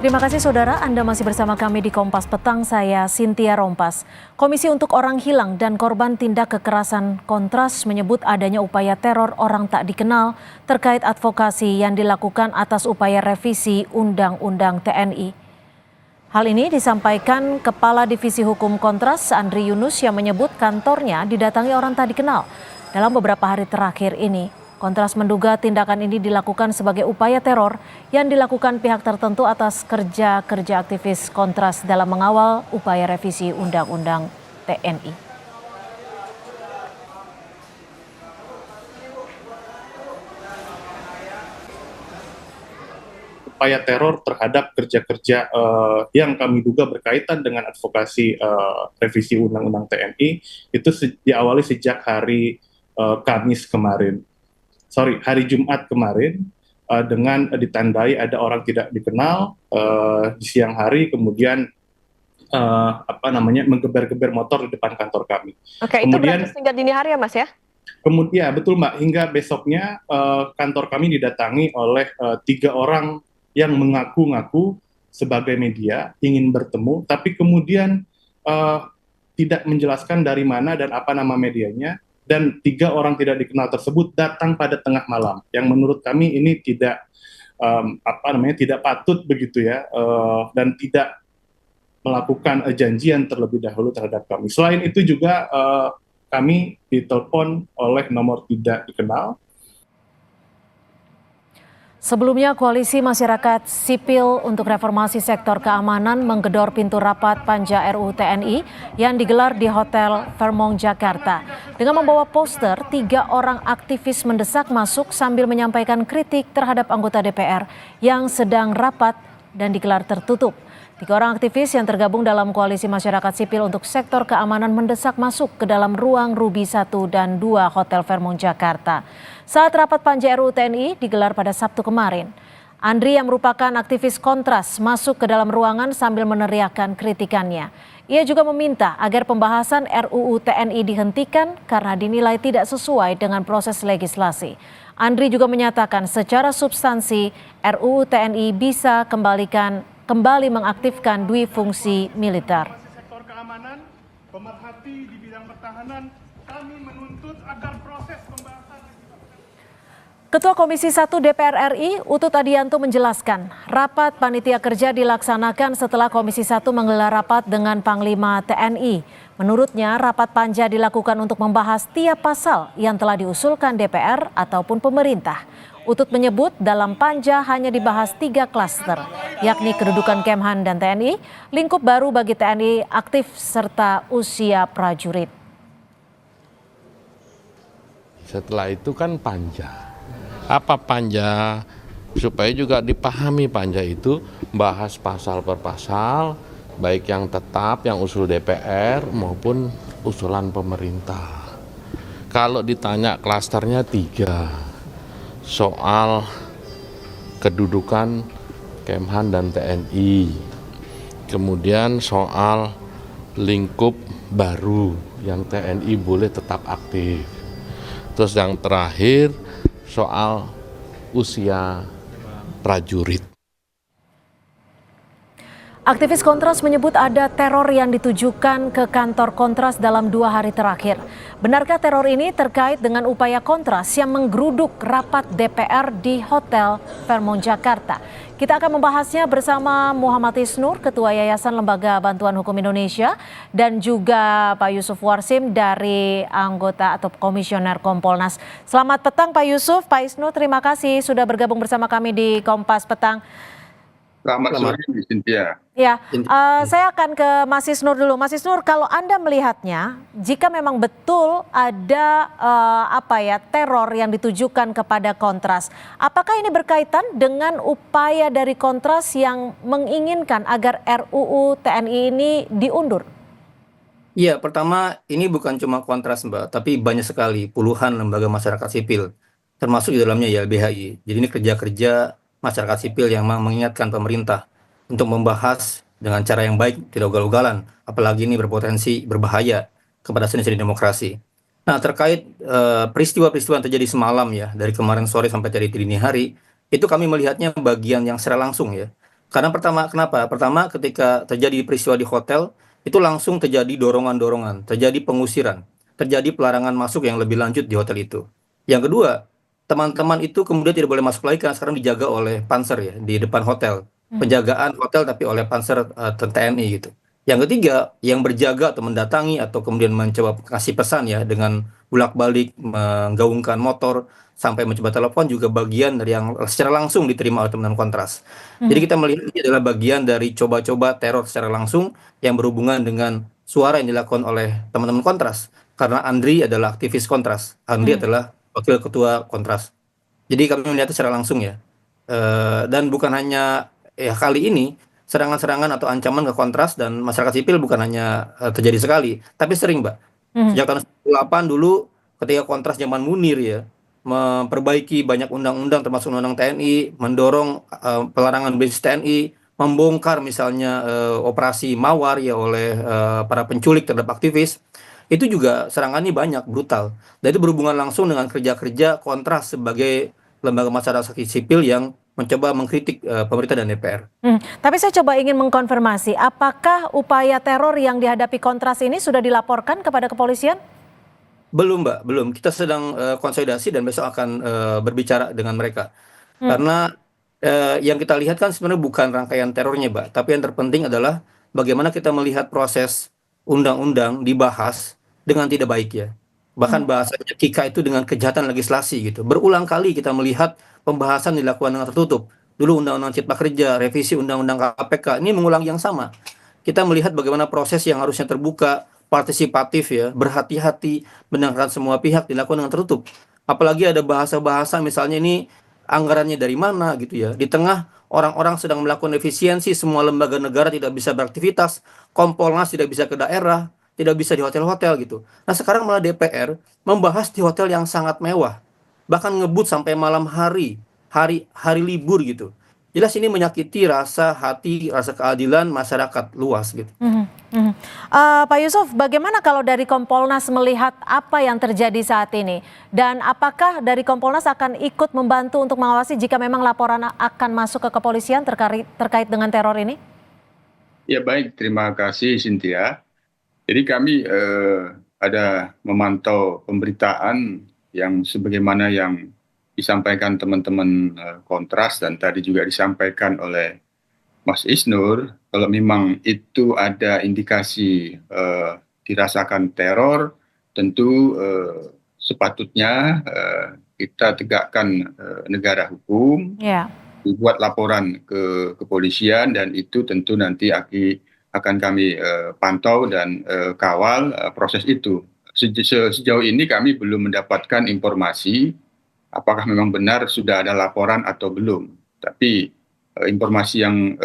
Terima kasih saudara, Anda masih bersama kami di Kompas Petang, saya Cynthia Rompas. Komisi untuk Orang Hilang dan Korban Tindak Kekerasan Kontras menyebut adanya upaya teror orang tak dikenal terkait advokasi yang dilakukan atas upaya revisi Undang-Undang TNI. Hal ini disampaikan Kepala Divisi Hukum Kontras, Andri Yunus, yang menyebut kantornya didatangi orang tak dikenal dalam beberapa hari terakhir ini. Kontras menduga tindakan ini dilakukan sebagai upaya teror yang dilakukan pihak tertentu atas kerja-kerja aktivis Kontras dalam mengawal upaya revisi Undang-Undang TNI. Upaya teror terhadap kerja-kerja yang kami duga berkaitan dengan advokasi revisi Undang-Undang TNI itu diawali sejak hari hari Jumat kemarin dengan ditandai ada orang tidak dikenal di siang hari, kemudian menggeber-geber motor di depan kantor kami. Oke, kemudian, itu berarti hingga dini hari ya Mas ya? Kemudian ya betul Mbak, hingga besoknya kantor kami didatangi oleh 3 orang yang mengaku-ngaku sebagai media ingin bertemu, tapi kemudian tidak menjelaskan dari mana dan apa nama medianya. Dan 3 orang tidak dikenal tersebut datang pada tengah malam, yang menurut kami ini tidak tidak patut begitu ya, dan tidak melakukan janjian terlebih dahulu terhadap kami. Selain itu juga kami ditelepon oleh nomor tidak dikenal. Sebelumnya, Koalisi Masyarakat Sipil untuk Reformasi Sektor Keamanan menggedor pintu rapat Panja RUU TNI yang digelar di Hotel Fairmont, Jakarta. Dengan membawa poster, 3 orang aktivis mendesak masuk sambil menyampaikan kritik terhadap anggota DPR yang sedang rapat dan digelar tertutup. 3 orang aktivis yang tergabung dalam Koalisi Masyarakat Sipil untuk Sektor Keamanan mendesak masuk ke dalam ruang Ruby 1 dan 2 Hotel Fairmont, Jakarta. Saat rapat Panja RUU TNI digelar pada Sabtu kemarin, Andri yang merupakan aktivis Kontras masuk ke dalam ruangan sambil meneriakkan kritikannya. Ia juga meminta agar pembahasan RUU TNI dihentikan karena dinilai tidak sesuai dengan proses legislasi. Andri juga menyatakan secara substansi RUU TNI bisa kembali mengaktifkan dui fungsi militer. Sektor keamanan, pemerhati di bidang pertahanan, kami menuntut agar proses pembahasan. Ketua Komisi 1 DPR RI, Utut Adianto menjelaskan, rapat panitia kerja dilaksanakan setelah Komisi 1 menggelar rapat dengan Panglima TNI. Menurutnya, rapat panja dilakukan untuk membahas tiap pasal yang telah diusulkan DPR ataupun pemerintah. Utut menyebut dalam panja hanya dibahas 3 klaster, yakni kedudukan Kemhan dan TNI, lingkup baru bagi TNI aktif, serta usia prajurit. Setelah itu kan panja. Apa panja? Supaya juga dipahami panja itu bahas pasal per pasal, baik yang tetap, yang usul DPR maupun usulan pemerintah. Kalau ditanya klasternya 3, soal kedudukan Kemhan dan TNI, kemudian soal lingkup baru yang TNI boleh tetap aktif, terus yang terakhir soal usia prajurit. Aktivis Kontras menyebut ada teror yang ditujukan ke kantor Kontras dalam 2 hari terakhir. Benarkah teror ini terkait dengan upaya Kontras yang menggeruduk rapat DPR di Hotel Fairmont, Jakarta? Kita akan membahasnya bersama Muhammad Isnur, Ketua Yayasan Lembaga Bantuan Hukum Indonesia, dan juga Pak Yusuf Warsim dari anggota atau komisioner Kompolnas. Selamat petang Pak Yusuf, Pak Isnur, terima kasih sudah bergabung bersama kami di Kompas Petang. Selamat sore, Cynthia. Ya, saya akan ke Mas Isnur dulu. Mas Isnur, kalau Anda melihatnya, jika memang betul ada teror yang ditujukan kepada Kontras, apakah ini berkaitan dengan upaya dari Kontras yang menginginkan agar RUU TNI ini diundur? Iya, pertama ini bukan cuma Kontras Mbak, tapi banyak sekali puluhan lembaga masyarakat sipil, termasuk di dalamnya YLBHI. Jadi ini kerja-kerja masyarakat sipil yang mengingatkan pemerintah untuk membahas dengan cara yang baik, tidak ugal-ugalan, apalagi ini berpotensi berbahaya kepada seni-seni demokrasi. Nah, terkait peristiwa-peristiwa yang terjadi semalam ya, dari kemarin sore sampai tadi dini hari, itu kami melihatnya bagian yang secara langsung ya, Karena kenapa? Pertama, ketika terjadi peristiwa di hotel, itu langsung terjadi dorongan-dorongan, terjadi pengusiran, terjadi pelarangan masuk yang lebih lanjut di hotel itu. Yang kedua, teman-teman itu kemudian tidak boleh masuk lagi karena sekarang dijaga oleh Panser ya di depan hotel. Penjagaan hotel tapi oleh Panser TNI gitu. Yang ketiga, yang berjaga atau mendatangi atau kemudian mencoba kasih pesan ya dengan bolak-balik menggaungkan motor sampai mencoba telepon juga bagian dari yang secara langsung diterima oleh teman-teman Kontras. Jadi kita melihat ini adalah bagian dari coba-coba teror secara langsung yang berhubungan dengan suara yang dilakukan oleh teman-teman Kontras. Karena Andri adalah aktivis Kontras, Andri adalah wakil ketua Kontras. Jadi kami melihat secara langsung ya. Dan bukan hanya ya kali ini serangan-serangan atau ancaman ke Kontras dan masyarakat sipil bukan hanya terjadi sekali, tapi sering, Mbak. Sejak tahun 98 dulu ketika Kontras zaman Munir ya, memperbaiki banyak undang-undang termasuk undang TNI, mendorong pelarangan basis TNI, membongkar misalnya operasi Mawar ya oleh para penculik terhadap aktivis. Itu juga serangannya banyak, brutal. Dan itu berhubungan langsung dengan kerja-kerja Kontras sebagai lembaga masyarakat sipil yang mencoba mengkritik pemerintah dan DPR. Tapi saya coba ingin mengkonfirmasi, apakah upaya teror yang dihadapi Kontras ini sudah dilaporkan kepada kepolisian? Belum, Mbak, belum. Kita sedang konsolidasi dan besok akan berbicara dengan mereka. Karena yang kita lihat kan sebenarnya bukan rangkaian terornya, Mbak, tapi yang terpenting adalah bagaimana kita melihat proses undang-undang dibahas dengan tidak baik ya. Bahkan bahasanya Kika itu dengan kejahatan legislasi gitu. Berulang kali kita melihat pembahasan dilakukan dengan tertutup. Dulu Undang-Undang Cipta Kerja, revisi Undang-Undang KPK, ini mengulang yang sama. Kita melihat bagaimana proses yang harusnya terbuka, partisipatif ya, berhati-hati, mendengarkan semua pihak dilakukan dengan tertutup. Apalagi ada bahasa-bahasa misalnya ini anggarannya dari mana gitu ya. Di tengah orang-orang sedang melakukan efisiensi, semua lembaga negara tidak bisa beraktivitas, Kompolnas tidak bisa ke daerah, tidak bisa di hotel-hotel gitu. Nah sekarang malah DPR membahas di hotel yang sangat mewah, bahkan ngebut sampai malam hari libur gitu. Jelas ini menyakiti rasa keadilan masyarakat luas gitu. Pak Yusuf, bagaimana kalau dari Kompolnas melihat apa yang terjadi saat ini? Dan apakah dari Kompolnas akan ikut membantu untuk mengawasi jika memang laporan akan masuk ke kepolisian terkait dengan teror ini? Ya baik, terima kasih Cynthia. Jadi kami ada memantau pemberitaan yang sebagaimana yang disampaikan teman-teman Kontras dan tadi juga disampaikan oleh Mas Isnur. Kalau memang itu ada indikasi dirasakan teror, tentu sepatutnya kita tegakkan negara hukum, dibuat laporan ke kepolisian dan itu tentu nanti akan kami pantau dan kawal proses itu. Sejauh ini kami belum mendapatkan informasi apakah memang benar sudah ada laporan atau belum. Tapi informasi yang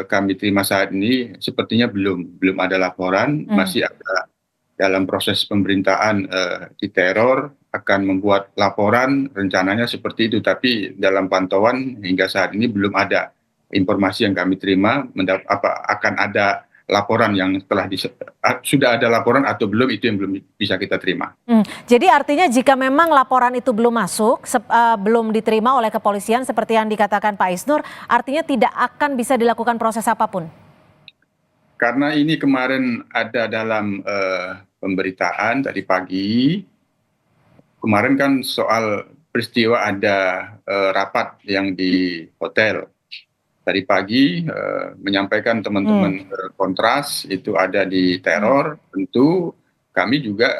kami terima saat ini sepertinya belum ada laporan, masih ada dalam proses pemerintahan di teror akan membuat laporan rencananya seperti itu, tapi dalam pantauan hingga saat ini belum ada informasi yang kami terima akan ada laporan yang sudah ada laporan atau belum, itu yang belum bisa kita terima. Jadi artinya jika memang laporan itu belum masuk, belum diterima oleh kepolisian seperti yang dikatakan Pak Isnur, artinya tidak akan bisa dilakukan proses apapun? Karena ini kemarin ada dalam pemberitaan tadi pagi, kemarin kan soal peristiwa ada rapat yang di hotel. Tadi pagi menyampaikan teman-teman Kontras itu ada di teror, tentu kami juga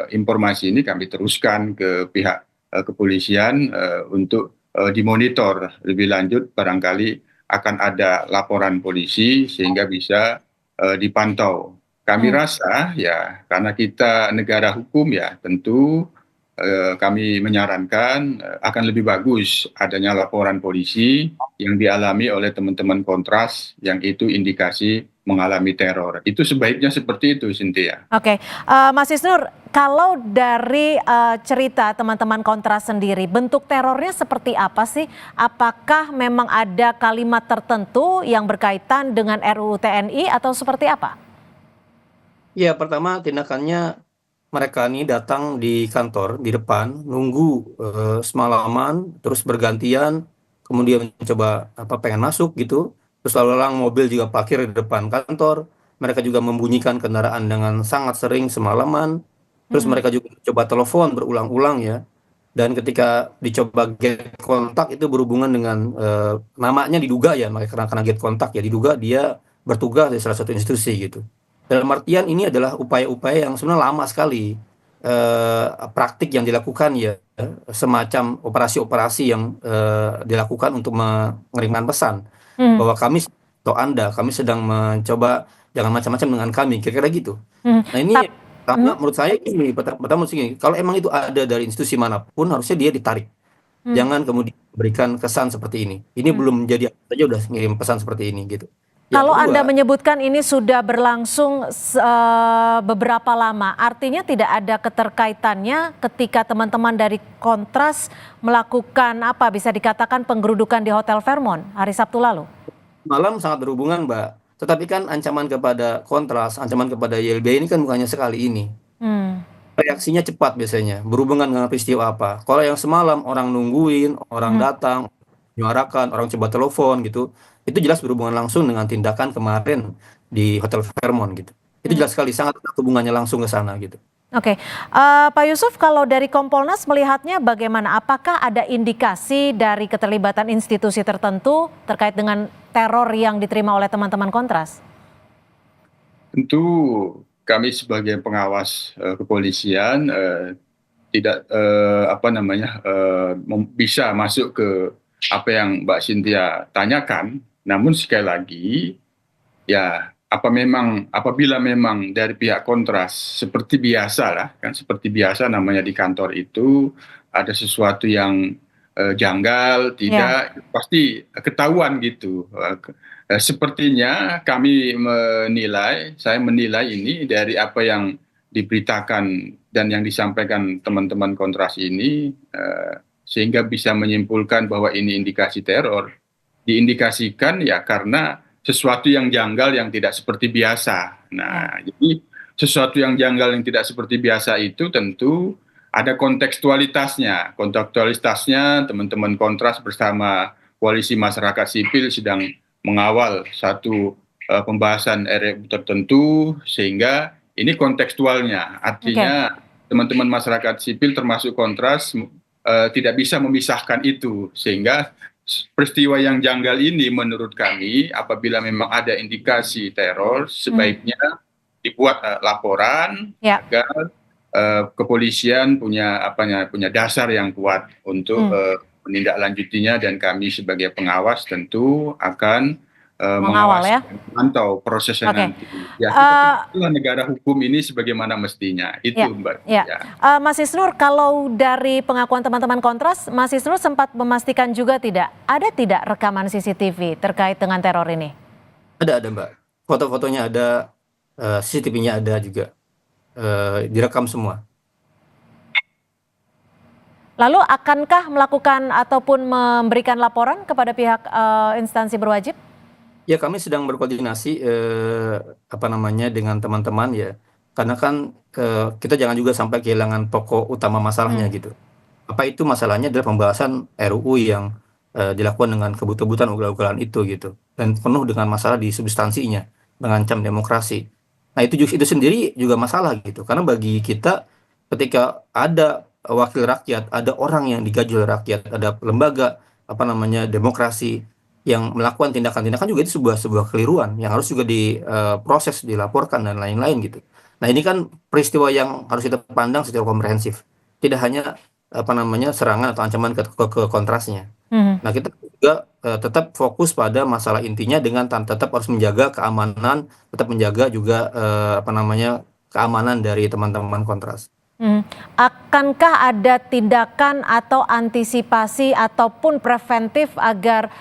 informasi ini kami teruskan ke pihak kepolisian untuk dimonitor lebih lanjut, barangkali akan ada laporan polisi sehingga bisa dipantau. Kami rasa ya karena kita negara hukum ya tentu kami menyarankan akan lebih bagus adanya laporan polisi yang dialami oleh teman-teman Kontras yang itu indikasi mengalami teror. Itu sebaiknya seperti itu, Cynthia. Oke, Mas Isnur, kalau dari cerita teman-teman Kontras sendiri, bentuk terornya seperti apa sih? Apakah memang ada kalimat tertentu yang berkaitan dengan RUU TNI atau seperti apa? Ya, pertama tindakannya mereka ini datang di kantor di depan nunggu semalaman terus bergantian kemudian mencoba pengen masuk gitu, terus lalu lalang mobil juga parkir di depan kantor, mereka juga membunyikan kendaraan dengan sangat sering semalaman, terus mereka juga coba telepon berulang-ulang ya, dan ketika dicoba get kontak itu berhubungan dengan namanya diduga ya, makanya karena get kontak ya diduga dia bertugas di salah satu institusi gitu. Dalam artian ini adalah upaya-upaya yang sebenarnya lama sekali, praktik yang dilakukan ya, semacam operasi-operasi yang dilakukan untuk mengirimkan pesan bahwa kami atau Anda, kami sedang mencoba jangan macam-macam dengan kami, kira-kira gitu. Nah ini pertama menurut saya ini, pertama menurut saya gini, kalau emang itu ada dari institusi manapun harusnya dia ditarik. Jangan kemudian berikan kesan seperti ini. Ini belum jadi apa saja udah ngirim pesan seperti ini gitu. Yang Kalau kedua, Anda menyebutkan ini sudah berlangsung beberapa lama, artinya tidak ada keterkaitannya ketika teman-teman dari Kontras melakukan apa bisa dikatakan penggerudukan di Hotel Fairmont hari Sabtu lalu? malam sangat berhubungan, Mbak. Tetapi kan ancaman kepada Kontras, ancaman kepada YLBHI ini kan bukannya sekali ini. Reaksinya cepat biasanya, berhubungan dengan peristiwa apa. Kalau yang semalam orang nungguin, orang datang, menyuarakan, orang coba telepon gitu, itu jelas berhubungan langsung dengan tindakan kemarin di Hotel Fairmont gitu. Itu jelas sekali, sangat hubungannya langsung ke sana gitu. Oke, Pak Yusuf, kalau dari Kompolnas melihatnya bagaimana? Apakah ada indikasi dari keterlibatan institusi tertentu terkait dengan teror yang diterima oleh teman-teman Kontras? Tentu kami sebagai pengawas kepolisian tidak bisa masuk ke apa yang Mbak Cynthia tanyakan. Namun sekali lagi ya apabila memang dari pihak Kontras seperti biasa lah kan, seperti biasa namanya di kantor itu ada sesuatu yang janggal, tidak pasti ketahuan gitu. Sepertinya saya menilai ini dari apa yang diberitakan dan yang disampaikan teman-teman Kontras ini, sehingga bisa menyimpulkan bahwa ini indikasi teror. Diindikasikan ya karena sesuatu yang janggal yang tidak seperti biasa. Nah, jadi sesuatu yang janggal yang tidak seperti biasa itu tentu ada kontekstualitasnya. Kontekstualitasnya teman-teman Kontras bersama Koalisi Masyarakat Sipil sedang mengawal satu pembahasan RUU tertentu, sehingga ini kontekstualnya. Artinya teman-teman masyarakat sipil termasuk Kontras tidak bisa memisahkan itu, sehingga peristiwa yang janggal ini menurut kami apabila memang ada indikasi teror sebaiknya dibuat laporan agar kepolisian punya dasar yang kuat untuk menindaklanjutinya, dan kami sebagai pengawas tentu akan mengawasi, memantau prosesnya nanti. Ya, itulah negara hukum ini sebagaimana mestinya. Itu Mbak. Mas Isnur, kalau dari pengakuan teman-teman Kontras, Mas Isnur sempat memastikan juga ada tidak rekaman CCTV terkait dengan teror ini? Ada Mbak. Foto-fotonya ada, CCTV-nya ada juga. Direkam semua. Lalu akankah melakukan ataupun memberikan laporan kepada pihak instansi berwajib? Ya, kami sedang berkoordinasi dengan teman-teman ya. Karena kan kita jangan juga sampai kehilangan pokok utama masalahnya gitu. Apa itu masalahnya adalah pembahasan RUU yang dilakukan dengan kebut-kebutan ugal-ugalan itu gitu. Dan penuh dengan masalah di substansinya, mengancam demokrasi. Nah, itu sendiri juga masalah gitu. Karena bagi kita ketika ada wakil rakyat, ada orang yang digaji oleh rakyat, ada lembaga demokrasi yang melakukan tindakan-tindakan juga itu sebuah keliruan yang harus juga diproses, dilaporkan dan lain-lain gitu. Nah, ini kan peristiwa yang harus kita pandang secara komprehensif. Tidak hanya serangan atau ancaman ke Kontrasnya. Nah, kita juga tetap fokus pada masalah intinya dengan tetap harus menjaga keamanan, tetap menjaga juga keamanan dari teman-teman Kontras. Akankah ada tindakan atau antisipasi ataupun preventif agar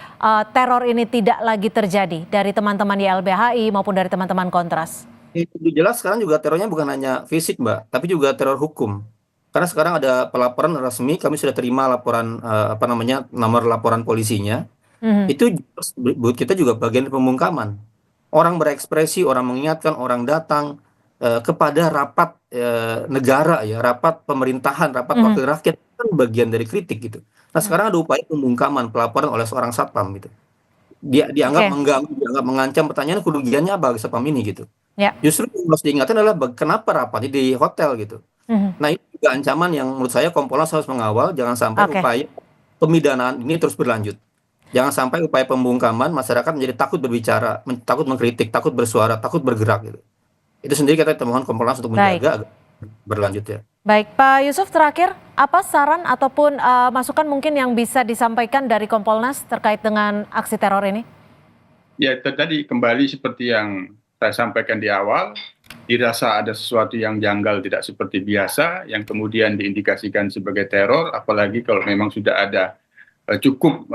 teror ini tidak lagi terjadi dari teman-teman YLBHI maupun dari teman-teman Kontras? Itu jelas sekarang juga terornya bukan hanya fisik, Mbak, tapi juga teror hukum. Karena sekarang ada pelaporan resmi, kami sudah terima laporan nomor laporan polisinya. Itu buat kita juga bagian pembungkaman. Orang berekspresi, orang mengingatkan, orang datang kepada rapat negara ya, rapat pemerintahan, rapat wakil rakyat, kan bagian dari kritik gitu. Nah, sekarang ada upaya pembungkaman pelaporan oleh seorang satpam gitu. dia dianggap Oke. mengganggu, dianggap mengancam. Pertanyaan kerugiannya apa Sapam ini gitu. Ya. Justru yang harus diingatkan adalah kenapa rapatnya di hotel gitu. Mhm. Nah, itu juga ancaman yang menurut saya Kompolnas harus mengawal, jangan sampai Oke. upaya pemidanaan ini terus berlanjut. Jangan sampai upaya pembungkaman masyarakat menjadi takut berbicara, takut mengkritik, takut bersuara, takut bergerak gitu. Itu sendiri kita mohon Kompolnas untuk Baik. menjaga agar berlanjut ya. Baik, Pak Yusuf, terakhir apa saran ataupun masukan mungkin yang bisa disampaikan dari Kompolnas terkait dengan aksi teror ini? Ya, tadi kembali seperti yang saya sampaikan di awal, dirasa ada sesuatu yang janggal tidak seperti biasa, yang kemudian diindikasikan sebagai teror, apalagi kalau memang sudah ada cukup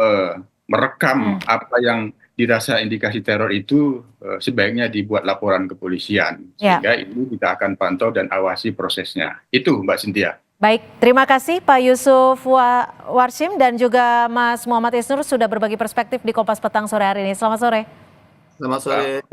merekam apa yang dirasa indikasi teror itu, sebaiknya dibuat laporan kepolisian. Ya. Sehingga ini kita akan pantau dan awasi prosesnya. Itu Mbak Cynthia. Baik, terima kasih Pak Yusuf Warsim dan juga Mas Muhammad Isnur sudah berbagi perspektif di Kompas Petang sore hari ini. Selamat sore. Selamat sore.